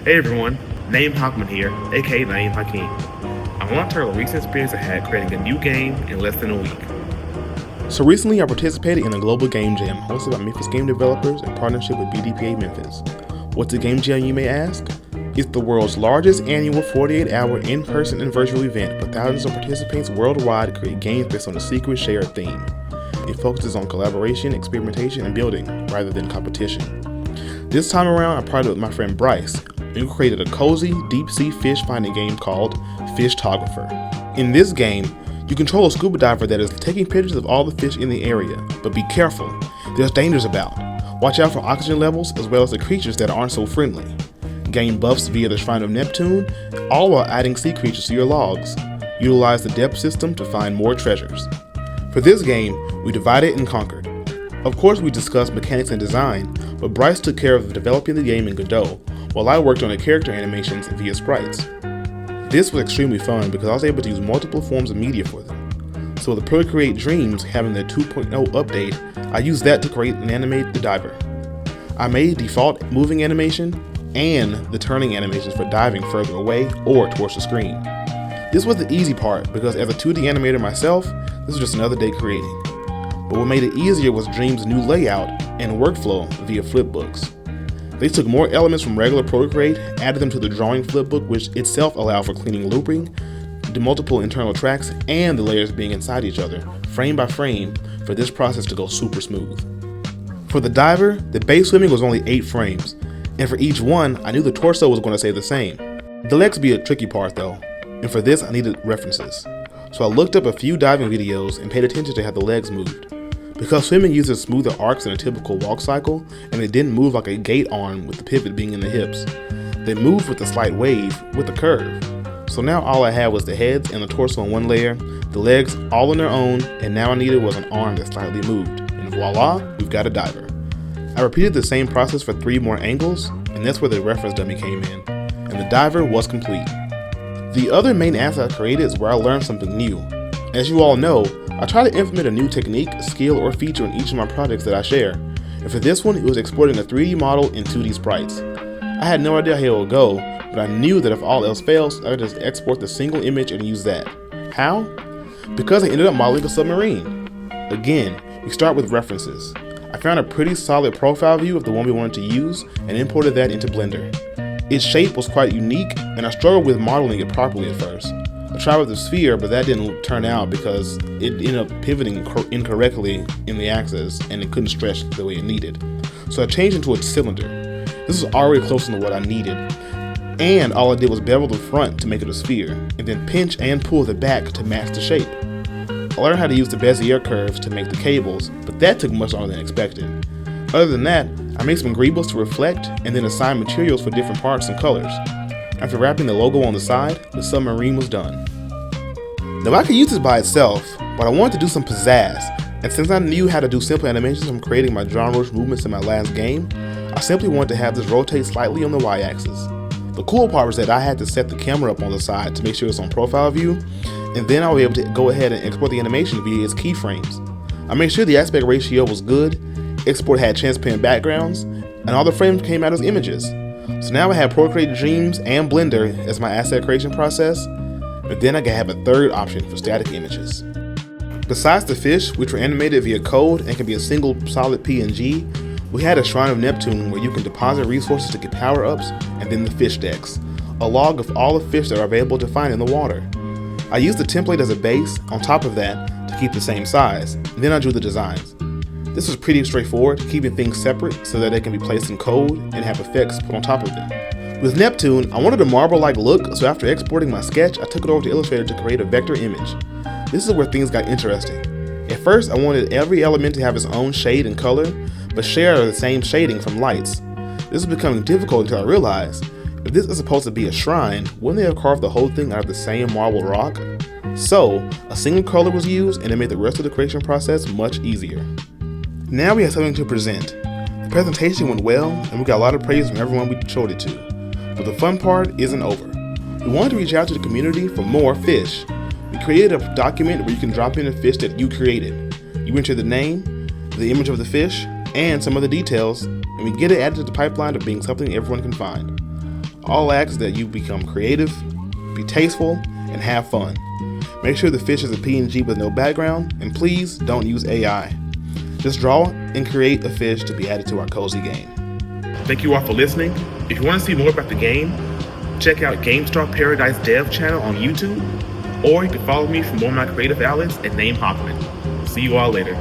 Hey everyone, Naeem Hockman here, aka Naeem Hakeem. I want to tell a recent experience I had creating a new game in less than a week. So recently I participated in a global game jam hosted by Memphis game developers in partnership with BDPA Memphis. What's a game jam, you may ask? It's the world's largest annual 48-hour in-person and virtual event where thousands of participants worldwide create games based on a secret shared theme. It focuses on collaboration, experimentation, and building rather than competition. This time around, I partnered with my friend Bryce, and we created a cozy, deep-sea fish finding game called Fishtographer. In this game, you control a scuba diver that is taking pictures of all the fish in the area, but be careful, there's dangers about. Watch out for oxygen levels as well as the creatures that aren't so friendly. Gain buffs via the Shrine of Neptune, all while adding sea creatures to your logs. Utilize the depth system to find more treasures. For this game, we divided and conquered. Of course, we discussed mechanics and design, but Bryce took care of developing the game in Godot, while I worked on the character animations via sprites. This was extremely fun because I was able to use multiple forms of media for them. So with the Procreate Dreams having the 2.0 update, I used that to create and animate the diver. I made default moving animation and the turning animations for diving further away or towards the screen. This was the easy part because as a 2D animator myself, this was just another day creating. But what made it easier was Dreams' new layout and workflow via flipbooks. They took more elements from regular Procreate, added them to the drawing flipbook, which itself allowed for cleaning looping, the multiple internal tracks, and the layers being inside each other, frame by frame, for this process to go super smooth. For the diver, the base swimming was only 8 frames, and for each one, I knew the torso was going to stay the same. The legs be a tricky part though, and for this I needed references. So I looked up a few diving videos and paid attention to how the legs moved. Because swimming uses smoother arcs than a typical walk cycle, and it didn't move like a gate arm with the pivot being in the hips. They moved with a slight wave, with a curve. So now all I had was the heads and the torso in one layer, the legs all on their own, and now I needed was an arm that slightly moved. And voila, we've got a diver. I repeated the same process for 3 more angles, and that's where the reference dummy came in, and the diver was complete. The other main asset I created is where I learned something new. As you all know, I try to implement a new technique, skill, or feature in each of my projects that I share, and for this one, it was exporting a 3D model in 2D sprites. I had no idea how it would go, but I knew that if all else fails, I could just export the single image and use that. How? Because I ended up modeling a submarine. Again, we start with references. I found a pretty solid profile view of the one we wanted to use and imported that into Blender. Its shape was quite unique, and I struggled with modeling it properly at first. I tried with the sphere, but that didn't turn out because it ended up pivoting incorrectly in the axis and it couldn't stretch the way it needed. So I changed into a cylinder. This was already closer to what I needed, and all I did was bevel the front to make it a sphere, and then pinch and pull the back to match the shape. I learned how to use the Bezier curves to make the cables, but that took much longer than expected. Other than that, I made some greebles to reflect and then assigned materials for different parts and colors. After wrapping the logo on the side, the submarine was done. Now I could use this by itself, but I wanted to do some pizzazz, and since I knew how to do simple animations from creating my John Roach movements in my last game, I simply wanted to have this rotate slightly on the y-axis. The cool part was that I had to set the camera up on the side to make sure it's on profile view, and then I was able to go ahead and export the animation via its keyframes. I made sure the aspect ratio was good, export had transparent backgrounds, and all the frames came out as images. So now I have Procreate Dreams and Blender as my asset creation process, but then I can have a third option for static images. Besides the fish, which were animated via code and can be a single solid PNG, we had a Shrine of Neptune where you can deposit resources to get power-ups, and then the fish decks, a log of all the fish that are available to find in the water. I used the template as a base on top of that to keep the same size, and then I drew the designs. This was pretty straightforward, keeping things separate so that they can be placed in code and have effects put on top of them. With Neptune, I wanted a marble-like look, so after exporting my sketch, I took it over to Illustrator to create a vector image. This is where things got interesting. At first, I wanted every element to have its own shade and color, but share the same shading from lights. This was becoming difficult until I realized, if this is supposed to be a shrine, wouldn't they have carved the whole thing out of the same marble rock? So, a single color was used, and it made the rest of the creation process much easier. Now we have something to present. The presentation went well, and we got a lot of praise from everyone we showed it to. But the fun part isn't over. We wanted to reach out to the community for more fish. We created a document where you can drop in a fish that you created. You enter the name, the image of the fish, and some other details, and we get it added to the pipeline of being something everyone can find. All I ask is that you become creative, be tasteful, and have fun. Make sure the fish is a PNG with no background, and please don't use AI. Just draw and create a fish to be added to our cozy game. Thank you all for listening. If you want to see more about the game, check out GameStar Paradise Dev channel on YouTube, or you can follow me for more of my creative outlets at Name Hoffman. See you all later.